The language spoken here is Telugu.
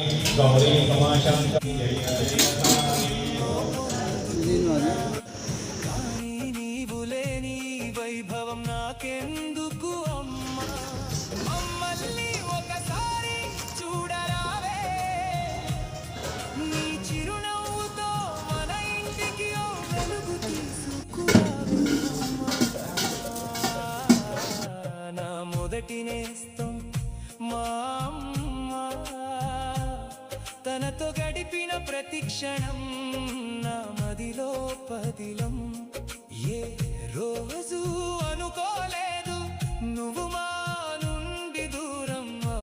गौरी कमाशंक जय जय నీవులేని వైభవం నాకెందుకు అమ్మా మమ్మల్ని ఒకసారి చూడరావే నీ చిరునవ్వుతో మన ఇంటికి ఓ వెలుగు తీసుకురావే నా మొదటి నేస్తం మా అమ్మ తనతో గడిపిన ప్రతి క్షణం నా మదిలో పదిలం ఏ రోజు అనుకోలేదు నువ్వు మా